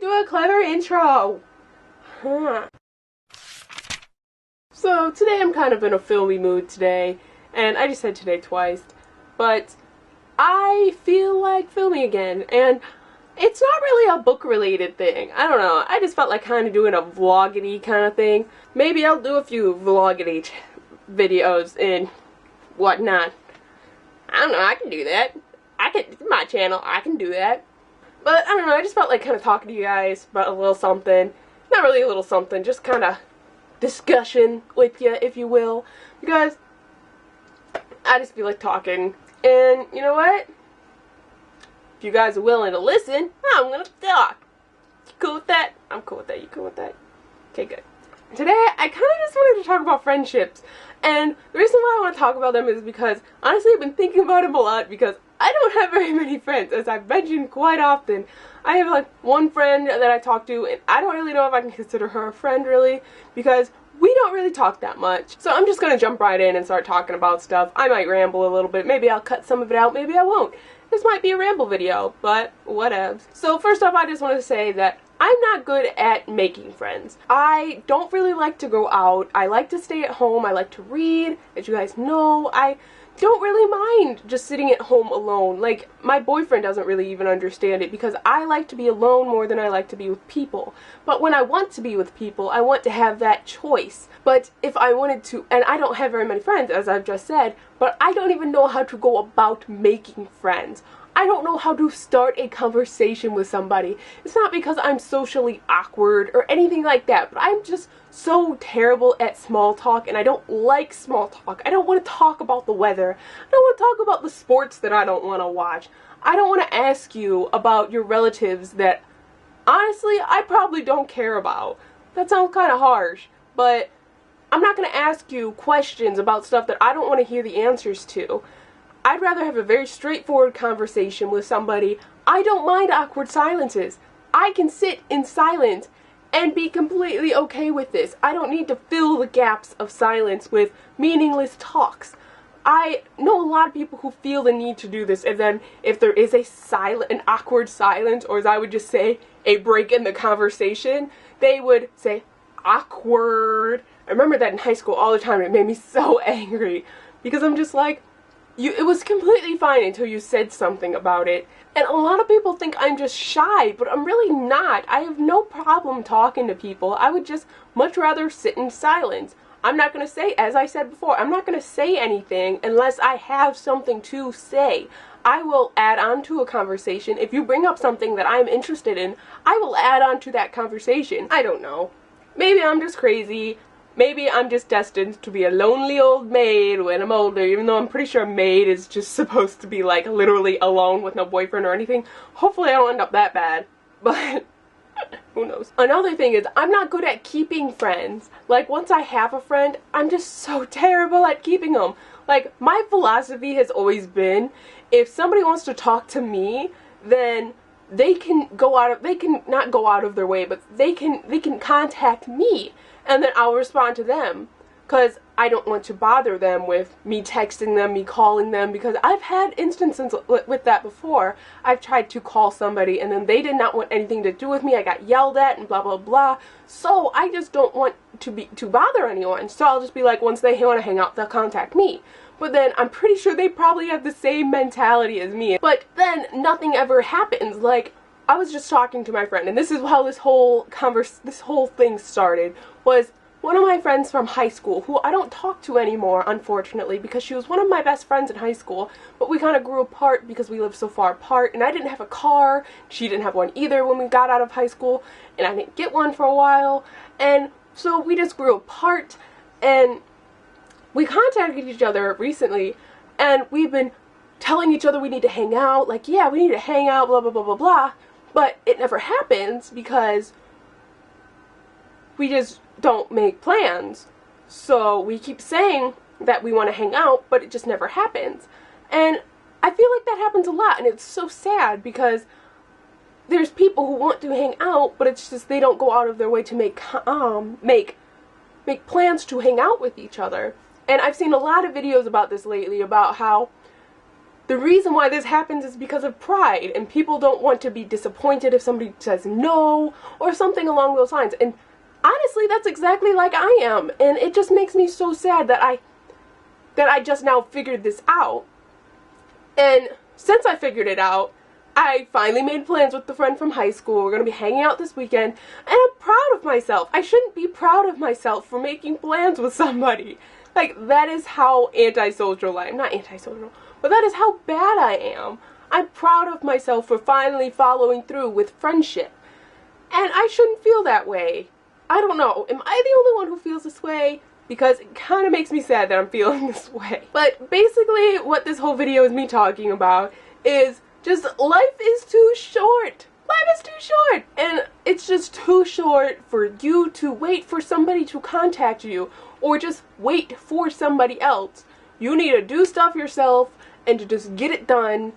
do a clever intro. Huh. So today I'm kind of in a filmy mood today, and I just said today twice, but I feel like filming again, and it's not really a book related thing. I don't know, I just felt like kind of doing a vloggity kind of thing. Maybe I'll do a few vloggity videos and whatnot. I don't know, I can do that. It's my channel, I can do that. But I don't know, I just felt like kind of talking to you guys about a little something. Not really a little something, just kind of discussion with you, if you will. Because I just feel like talking. And you know what? If you guys are willing to listen, I'm gonna talk. You cool with that? I'm cool with that. You cool with that? Okay, good. Today, I kind of just wanted to talk about friendships. And the reason why I want to talk about them is because, honestly, I've been thinking about them a lot because I don't have very many friends, as I've mentioned quite often. I have like one friend that I talk to, and I don't really know if I can consider her a friend, really, because we don't really talk that much. So I'm just gonna jump right in and start talking about stuff. I might ramble a little bit. Maybe I'll cut some of it out. Maybe I won't. This might be a ramble video, but whatevs. So first off, I just want to say that I'm not good at making friends. I don't really like to go out. I like to stay at home. I like to read. As you guys know, I don't really mind just sitting at home alone. Like, my boyfriend doesn't really even understand it because I like to be alone more than I like to be with people. But when I want to be with people, I want to have that choice. But if I wanted to, and I don't have very many friends, as I've just said, but I don't even know how to go about making friends. I don't know how to start a conversation with somebody. It's not because I'm socially awkward or anything like that, but I'm just so terrible at small talk, and I don't like small talk. I don't want to talk about the weather. I don't want to talk about the sports that I don't want to watch. I don't want to ask you about your relatives that, honestly, I probably don't care about. That sounds kind of harsh, but I'm not going to ask you questions about stuff that I don't want to hear the answers to. I'd rather have a very straightforward conversation with somebody. I don't mind awkward silences. I can sit in silence and be completely okay with this. I don't need to fill the gaps of silence with meaningless talks. I know a lot of people who feel the need to do this, and then if there is an awkward silence, or as I would just say, a break in the conversation, they would say, awkward. I remember that in high school all the time. It made me so angry because I'm just like, it was completely fine until you said something about it. And a lot of people think I'm just shy, but I'm really not. I have no problem talking to people. I would just much rather sit in silence. I'm not going to say, as I said before, I'm not going to say anything unless I have something to say. I will add on to a conversation. If you bring up something that I'm interested in, I will add on to that conversation. I don't know. Maybe I'm just crazy. Maybe I'm just destined to be a lonely old maid when I'm older, even though I'm pretty sure maid is just supposed to be like literally alone with no boyfriend or anything. Hopefully I don't end up that bad, but who knows. Another thing is, I'm not good at keeping friends. Like, once I have a friend, I'm just so terrible at keeping them. Like, my philosophy has always been, if somebody wants to talk to me, then they can not go out of their way, but they can contact me. And then I'll respond to them, because I don't want to bother them with me texting them, me calling them, because I've had instances with that before. I've tried to call somebody and then they did not want anything to do with me. I got yelled at and blah blah blah. So I just don't want to bother anyone. So I'll just be like, once they want to hang out, they'll contact me. But then I'm pretty sure they probably have the same mentality as me. But then nothing ever happens. Like, I was just talking to my friend, and this is how this whole thing started. Was one of my friends from high school, who I don't talk to anymore, unfortunately, because she was one of my best friends in high school, but we kind of grew apart because we lived so far apart, and I didn't have a car, she didn't have one either when we got out of high school, and I didn't get one for a while, and so we just grew apart, and we contacted each other recently, and we've been telling each other we need to hang out, like, yeah, we need to hang out, blah blah blah blah blah, but it never happens because we just don't make plans. So we keep saying that we want to hang out, but it just never happens. And I feel like that happens a lot, and it's so sad because there's people who want to hang out, but it's just they don't go out of their way to make plans to hang out with each other. And I've seen a lot of videos about this lately, about how the reason why this happens is because of pride, and people don't want to be disappointed if somebody says no, or something along those lines. And honestly, that's exactly like I am, and it just makes me so sad that I just now figured this out. And since I figured it out, I finally made plans with the friend from high school. We're going to be hanging out this weekend, and I'm proud of myself. I shouldn't be proud of myself for making plans with somebody. Like, that is how antisocial I am. Not antisocial, but that is how bad I am. I'm proud of myself for finally following through with friendship. And I shouldn't feel that way. I don't know. Am I the only one who feels this way? Because it kind of makes me sad that I'm feeling this way. But basically, what this whole video is me talking about is just life is too short. Life is too short. And it's just too short for you to wait for somebody to contact you, or just wait for somebody else. You need to do stuff yourself and to just get it done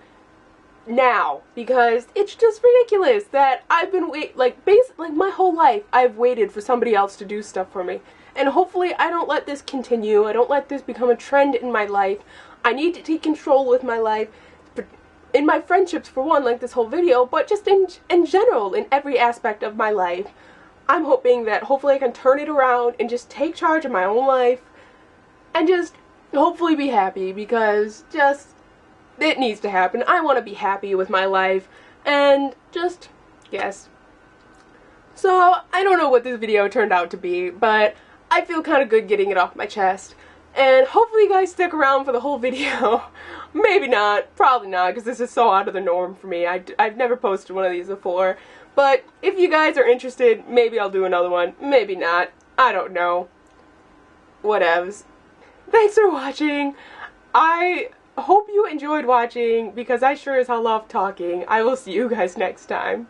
now, because it's just ridiculous that I've been like my whole life I've waited for somebody else to do stuff for me. And hopefully I don't let this continue. I don't let this become a trend in my life. I need to take control with my life, in my friendships for one, like this whole video, but just in general, in every aspect of my life. I'm hoping that hopefully I can turn it around and just take charge of my own life and just hopefully be happy, because just it needs to happen. I want to be happy with my life, and just, yes. So, I don't know what this video turned out to be, but I feel kind of good getting it off my chest. And hopefully you guys stick around for the whole video. Maybe not, probably not, because this is so out of the norm for me. I've never posted one of these before. But if you guys are interested, maybe I'll do another one. Maybe not. I don't know. Whatevs. Thanks for watching. I hope you enjoyed watching, because I sure as hell love talking. I will see you guys next time.